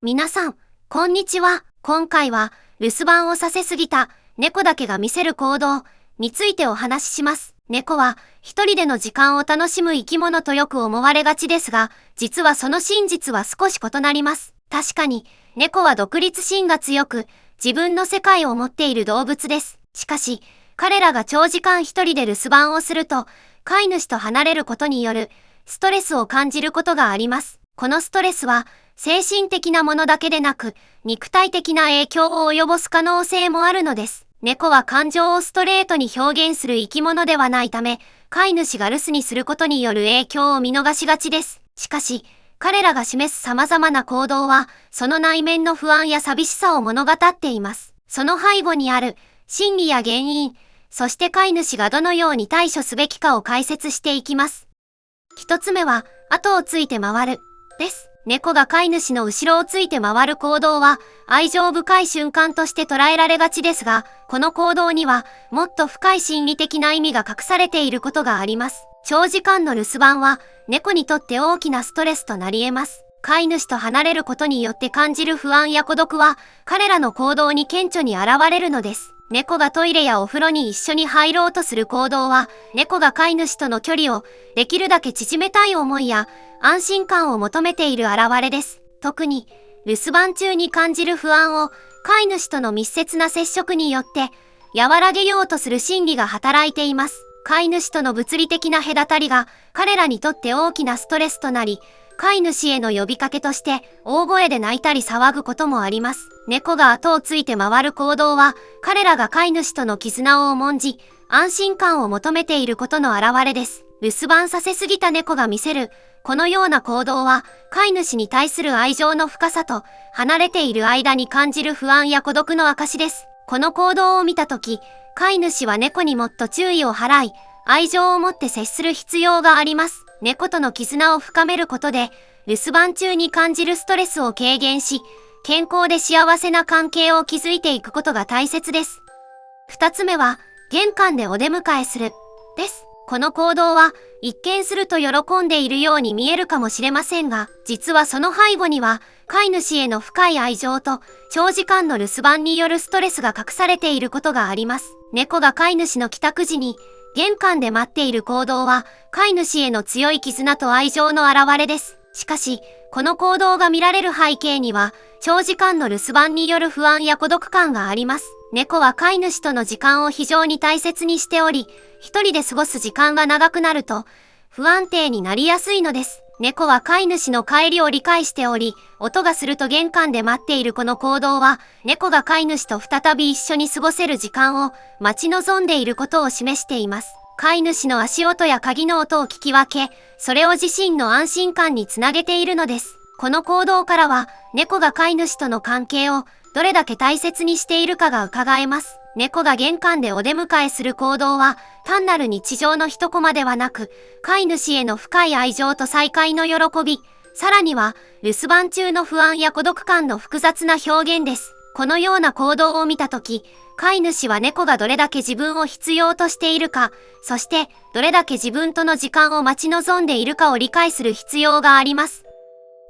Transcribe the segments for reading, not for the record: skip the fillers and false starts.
皆さん、こんにちは。今回は、留守番をさせすぎた猫だけが見せる行動についてお話しします。猫は一人での時間を楽しむ生き物とよく思われがちですが、実はその真実は少し異なります。確かに、猫は独立心が強く、自分の世界を持っている動物です。しかし、彼らが長時間一人で留守番をすると、飼い主と離れることによるストレスを感じることがあります。このストレスは、精神的なものだけでなく、肉体的な影響を及ぼす可能性もあるのです。猫は感情をストレートに表現する生き物ではないため、飼い主が留守にすることによる影響を見逃しがちです。しかし、彼らが示す様々な行動は、その内面の不安や寂しさを物語っています。その背後にある、心理や原因、そして飼い主がどのように対処すべきかを解説していきます。一つ目は、後をついて回る、です。猫が飼い主の後ろをついて回る行動は愛情深い瞬間として捉えられがちですが、この行動にはもっと深い心理的な意味が隠されていることがあります。長時間の留守番は猫にとって大きなストレスとなり得ます。飼い主と離れることによって感じる不安や孤独は彼らの行動に顕著に現れるのです。猫がトイレやお風呂に一緒に入ろうとする行動は、猫が飼い主との距離をできるだけ縮めたい思いや安心感を求めている表れです。特に、留守番中に感じる不安を飼い主との密接な接触によって和らげようとする心理が働いています。飼い主との物理的な隔たりが彼らにとって大きなストレスとなり、飼い主への呼びかけとして大声で泣いたり騒ぐこともあります。猫が後をついて回る行動は彼らが飼い主との絆を重んじ安心感を求めていることの表れです。留守番させすぎた猫が見せるこのような行動は飼い主に対する愛情の深さと離れている間に感じる不安や孤独の証です。この行動を見たとき、飼い主は猫にもっと注意を払い愛情を持って接する必要があります。猫との絆を深めることで、留守番中に感じるストレスを軽減し、健康で幸せな関係を築いていくことが大切です。二つ目は、玄関でお出迎えする、です。この行動は、一見すると喜んでいるように見えるかもしれませんが、実はその背後には、飼い主への深い愛情と、長時間の留守番によるストレスが隠されていることがあります。猫が飼い主の帰宅時に、玄関で待っている行動は、飼い主への強い絆と愛情の表れです。しかし、この行動が見られる背景には、長時間の留守番による不安や孤独感があります。猫は飼い主との時間を非常に大切にしており、一人で過ごす時間が長くなると、不安定になりやすいのです。猫は飼い主の帰りを理解しており、音がすると玄関で待っているこの行動は、猫が飼い主と再び一緒に過ごせる時間を待ち望んでいることを示しています。飼い主の足音や鍵の音を聞き分け、それを自身の安心感につなげているのです。この行動からは、猫が飼い主との関係をどれだけ大切にしているかが伺えます。猫が玄関でお出迎えする行動は、単なる日常の一コマではなく、飼い主への深い愛情と再会の喜び、さらには、留守番中の不安や孤独感の複雑な表現です。このような行動を見たとき、飼い主は猫がどれだけ自分を必要としているか、そしてどれだけ自分との時間を待ち望んでいるかを理解する必要があります。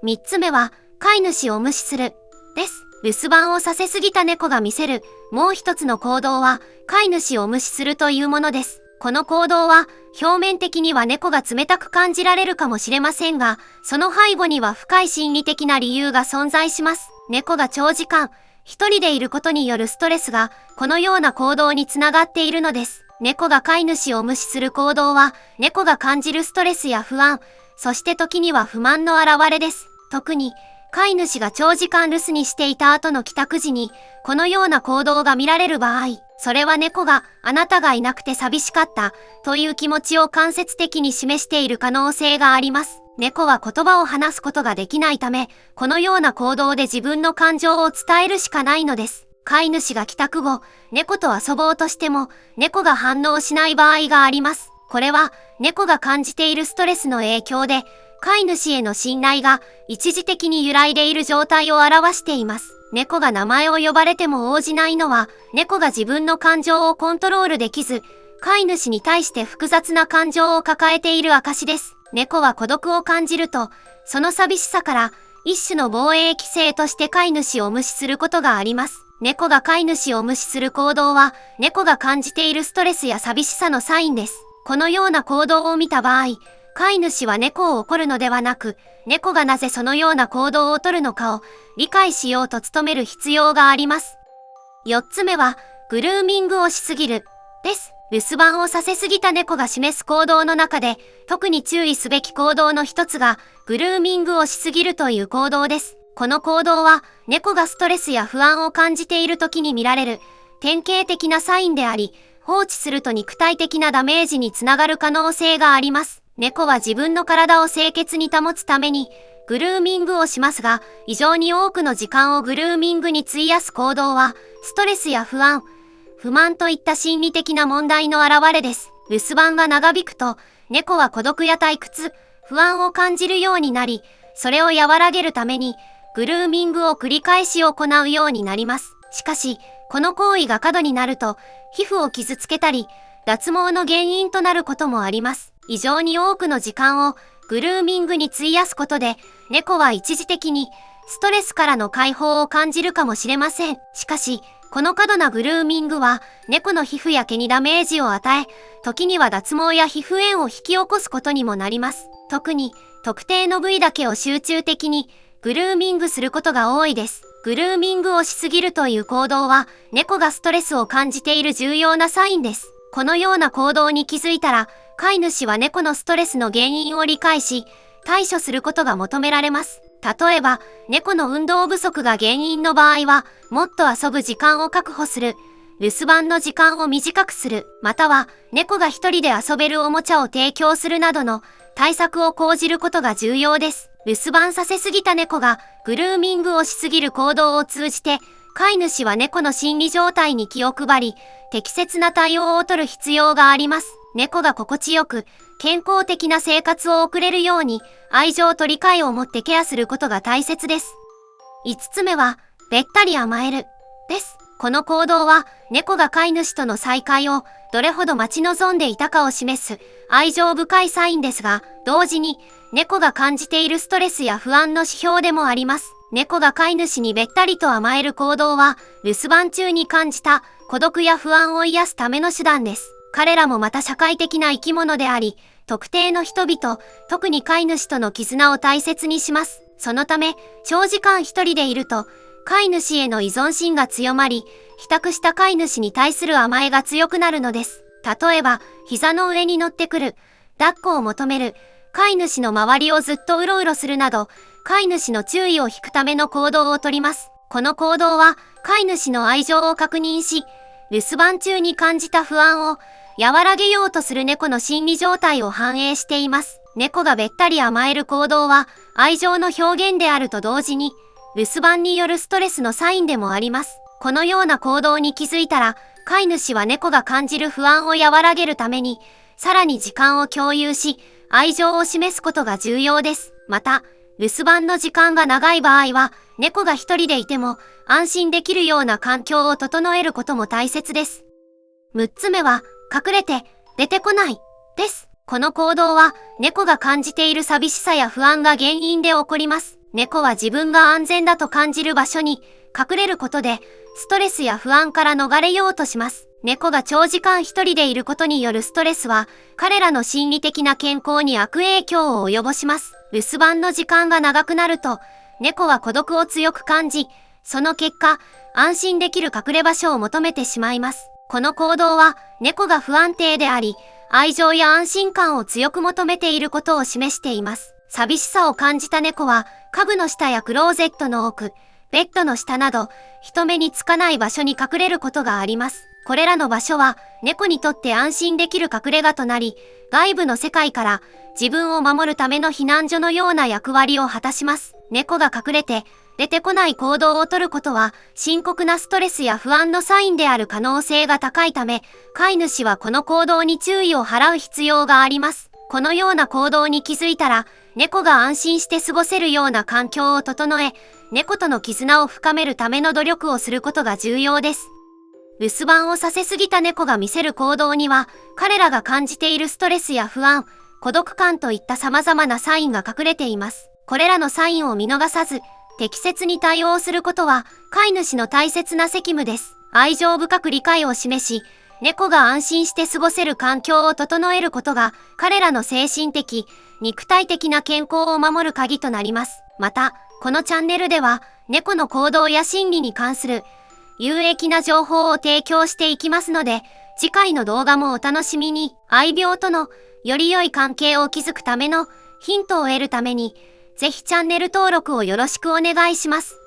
三つ目は、飼い主を無視する、です。留守番をさせすぎた猫が見せる、もう一つの行動は、飼い主を無視するというものです。この行動は、表面的には猫が冷たく感じられるかもしれませんが、その背後には深い心理的な理由が存在します。猫が長時間、一人でいることによるストレスが、このような行動につながっているのです。猫が飼い主を無視する行動は、猫が感じるストレスや不安、そして時には不満の表れです。特に、飼い主が長時間留守にしていた後の帰宅時に、このような行動が見られる場合、それは猫があなたがいなくて寂しかったという気持ちを間接的に示している可能性があります。猫は言葉を話すことができないため、このような行動で自分の感情を伝えるしかないのです。飼い主が帰宅後、猫と遊ぼうとしても、猫が反応しない場合があります。これは、猫が感じているストレスの影響で、飼い主への信頼が一時的に揺らいでいる状態を表しています。猫が名前を呼ばれても応じないのは、猫が自分の感情をコントロールできず、飼い主に対して複雑な感情を抱えている証です。猫は孤独を感じると、その寂しさから一種の防衛規制として飼い主を無視することがあります。猫が飼い主を無視する行動は、猫が感じているストレスや寂しさのサインです。このような行動を見た場合、飼い主は猫を怒るのではなく、猫がなぜそのような行動をとるのかを理解しようと努める必要があります。4つ目は、グルーミングをしすぎる、です。留守番をさせすぎた猫が示す行動の中で、特に注意すべき行動の一つが、グルーミングをしすぎるという行動です。この行動は、猫がストレスや不安を感じている時に見られる、典型的なサインであり、放置すると肉体的なダメージにつながる可能性があります。猫は自分の体を清潔に保つために、グルーミングをしますが、異常に多くの時間をグルーミングに費やす行動は、ストレスや不安、不満といった心理的な問題の表れです。留守番が長引くと、猫は孤独や退屈、不安を感じるようになり、それを和らげるために、グルーミングを繰り返し行うようになります。しかし、この行為が過度になると、皮膚を傷つけたり、脱毛の原因となることもあります。異常に多くの時間をグルーミングに費やすことで、猫は一時的にストレスからの解放を感じるかもしれません。しかし、この過度なグルーミングは、猫の皮膚や毛にダメージを与え、時には脱毛や皮膚炎を引き起こすことにもなります。特に、特定の部位だけを集中的に、グルーミングすることが多いです。グルーミングをしすぎるという行動は、猫がストレスを感じている重要なサインです。このような行動に気づいたら、飼い主は猫のストレスの原因を理解し、対処することが求められます。例えば、猫の運動不足が原因の場合は、もっと遊ぶ時間を確保する、留守番の時間を短くする、または、猫が一人で遊べるおもちゃを提供するなどの対策を講じることが重要です。留守番させすぎた猫が、グルーミングをしすぎる行動を通じて、飼い主は猫の心理状態に気を配り、適切な対応を取る必要があります。猫が心地よく、健康的な生活を送れるように、愛情と理解を持ってケアすることが大切です。5つ目は、べったり甘える、です。この行動は、猫が飼い主との再会を、どれほど待ち望んでいたかを示す、愛情深いサインですが、同時に、猫が感じているストレスや不安の指標でもあります。猫が飼い主にべったりと甘える行動は、留守番中に感じた孤独や不安を癒すための手段です。彼らもまた社会的な生き物であり、特定の人々、特に飼い主との絆を大切にします。そのため、長時間一人でいると、飼い主への依存心が強まり、帰宅した飼い主に対する甘えが強くなるのです。例えば、膝の上に乗ってくる、抱っこを求める、飼い主の周りをずっとうろうろするなど、飼い主の注意を引くための行動をとります。この行動は、飼い主の愛情を確認し、留守番中に感じた不安を和らげようとする猫の心理状態を反映しています。猫がべったり甘える行動は、愛情の表現であると同時に、留守番によるストレスのサインでもあります。このような行動に気づいたら、飼い主は猫が感じる不安を和らげるために、さらに時間を共有し、愛情を示すことが重要です。また、留守番の時間が長い場合は、猫が一人でいても安心できるような環境を整えることも大切です。6つ目は、隠れて出てこない、です。この行動は、猫が感じている寂しさや不安が原因で起こります。猫は自分が安全だと感じる場所に隠れることで、ストレスや不安から逃れようとします。猫が長時間一人でいることによるストレスは、彼らの心理的な健康に悪影響を及ぼします。留守番の時間が長くなると、猫は孤独を強く感じ、その結果、安心できる隠れ場所を求めてしまいます。この行動は、猫が不安定であり、愛情や安心感を強く求めていることを示しています。寂しさを感じた猫は、家具の下やクローゼットの奥、ベッドの下など、人目につかない場所に隠れることがあります。これらの場所は、猫にとって安心できる隠れ家となり、外部の世界から自分を守るための避難所のような役割を果たします。猫が隠れて、出てこない行動をとることは、深刻なストレスや不安のサインである可能性が高いため、飼い主はこの行動に注意を払う必要があります。このような行動に気づいたら、猫が安心して過ごせるような環境を整え、猫との絆を深めるための努力をすることが重要です。留守番をさせすぎた猫が見せる行動には、彼らが感じているストレスや不安、孤独感といった様々なサインが隠れています。これらのサインを見逃さず、適切に対応することは、飼い主の大切な責務です。愛情深く理解を示し、猫が安心して過ごせる環境を整えることが、彼らの精神的、肉体的な健康を守る鍵となります。また、このチャンネルでは、猫の行動や心理に関する有益な情報を提供していきますので、次回の動画もお楽しみに。愛病とのより良い関係を築くためのヒントを得るために、ぜひチャンネル登録をよろしくお願いします。